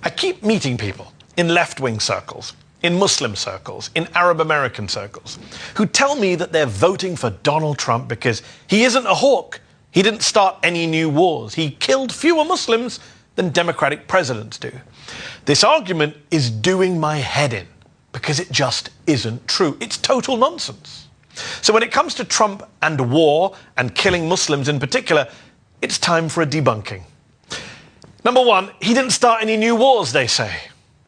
I keep meeting people in left-wing circles, in Muslim circles, in Arab American circles, who tell me that they're voting for Donald Trump because he isn't a hawk. He didn't start any new wars. He killed fewer Muslims than Democratic presidents do. This argument is doing my head in because it just isn't true. It's total nonsense. So when it comes to Trump and war and killing Muslims in particular, it's time for a debunking. Number one, he didn't start any new wars, they say.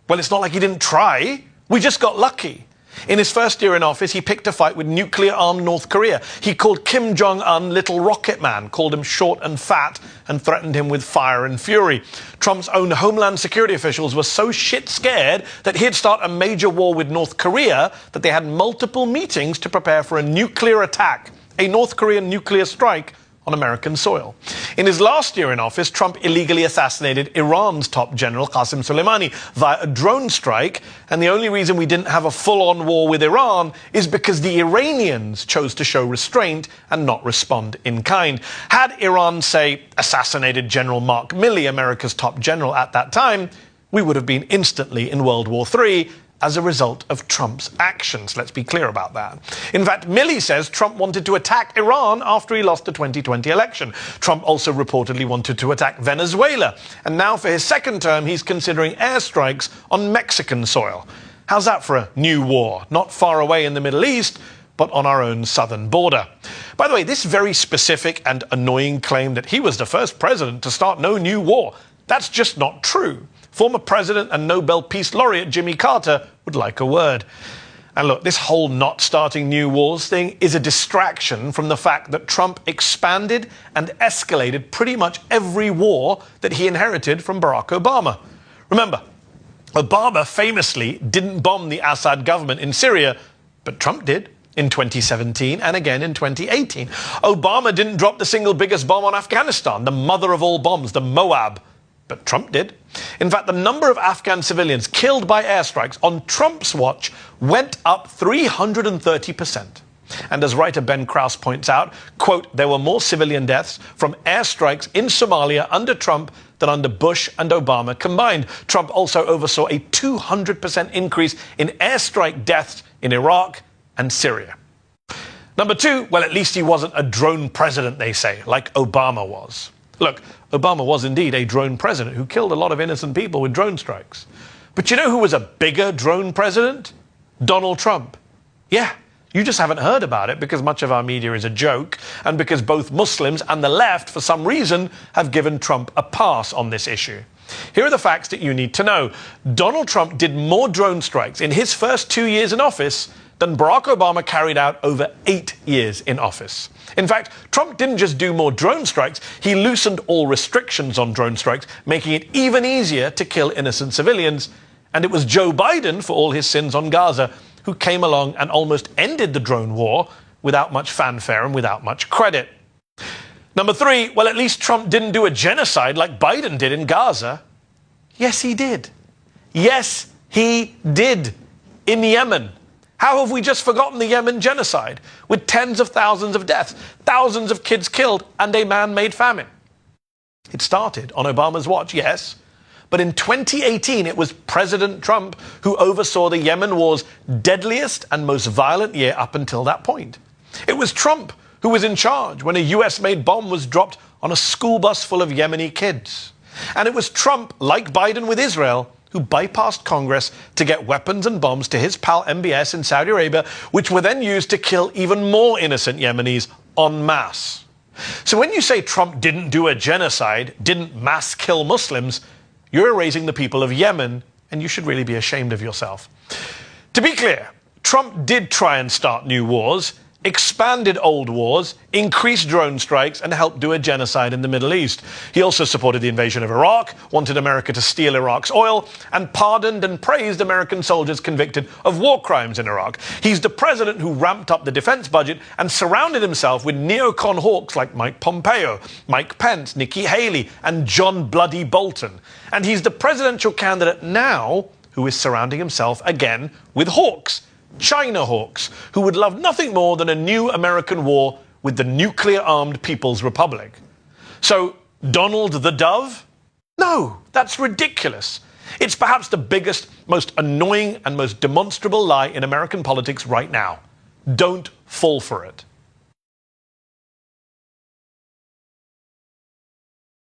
Well, it's not like he didn't try. We just got lucky. In his first year in office, he picked a fight with nuclear-armed North Korea. He called Kim Jong-un Little Rocket Man, called him short and fat, and threatened him with fire and fury. Trump's own Homeland Security officials were so shit-scared that he'd start a major war with North Korea that they had multiple meetings to prepare for a nuclear attack, a North Korean nuclear strike on American soil. In his last year in office, Trump illegally assassinated Iran's top general, Qasem Soleimani, via a drone strike, and the only reason we didn't have a full-on war with Iran is because the Iranians chose to show restraint and not respond in kind. Had Iran, say, assassinated General Mark Milley, America's top general at that time, we would have been instantly in World War III, as a result of Trump's actions. Let's be clear about that. In fact, Milley says Trump wanted to attack Iran after he lost the 2020 election. Trump also reportedly wanted to attack Venezuela. And now for his second term, he's considering airstrikes on Mexican soil. How's that for a new war? Not far away in the Middle East, but on our own southern border. By the way, this very specific and annoying claim that he was the first president to start no new war, that's just not true. Former President and Nobel Peace Laureate Jimmy Carter would like a word. And look, this whole not starting new wars thing is a distraction from the fact that Trump expanded and escalated pretty much every war that he inherited from Barack Obama. Remember, Obama famously didn't bomb the Assad government in Syria, but Trump did in 2017 and again in 2018. Obama didn't drop the single biggest bomb on Afghanistan, the mother of all bombs, the Moab. But Trump did. In fact, the number of Afghan civilians killed by airstrikes on Trump's watch went up 330%. And as writer Ben Krause points out, quote, there were more civilian deaths from airstrikes in Somalia under Trump than under Bush and Obama combined. Trump also oversaw a 200% increase in airstrike deaths in Iraq and Syria. Number two, well, at least he wasn't a drone president, they say, like Obama was. Look, Obama was indeed a drone president who killed a lot of innocent people with drone strikes. But you know who was a bigger drone president? Donald Trump. Yeah, you just haven't heard about it because much of our media is a joke and because both Muslims and the left, for some reason, have given Trump a pass on this issue. Here are the facts that you need to know. Donald Trump did more drone strikes in his first 2 years in office than Barack Obama carried out over 8 years in office. In fact, Trump didn't just do more drone strikes, he loosened all restrictions on drone strikes, making it even easier to kill innocent civilians. And it was Joe Biden, for all his sins on Gaza, who came along and almost ended the drone war without much fanfare and without much credit. Number three, well, at least Trump didn't do a genocide like Biden did in Gaza. Yes, he did. Yes, he did. In Yemen. How have we just forgotten the Yemen genocide, with tens of thousands of deaths, thousands of kids killed, and a man-made famine? It started on Obama's watch, yes, but in 2018 it was President Trump who oversaw the Yemen war's deadliest and most violent year up until that point. It was Trump who was in charge when a US-made bomb was dropped on a school bus full of Yemeni kids. And it was Trump, like Biden with Israel, who bypassed Congress to get weapons and bombs to his pal MBS in Saudi Arabia, which were then used to kill even more innocent Yemenis en masse. So when you say Trump didn't do a genocide, didn't mass kill Muslims, you're erasing the people of Yemen, and you should really be ashamed of yourself. To be clear, Trump did try and start new wars, expanded old wars, increased drone strikes, and helped do a genocide in the Middle East. He also supported the invasion of Iraq, wanted America to steal Iraq's oil, and pardoned and praised American soldiers convicted of war crimes in Iraq. He's the president who ramped up the defense budget and surrounded himself with neocon hawks like Mike Pompeo, Mike Pence, Nikki Haley, and John Bloody Bolton. And he's the presidential candidate now who is surrounding himself again with hawks. China hawks, who would love nothing more than a new American war with the nuclear-armed People's Republic. So, Donald the Dove? No, that's ridiculous. It's perhaps the biggest, most annoying, and most demonstrable lie in American politics right now. Don't fall for it.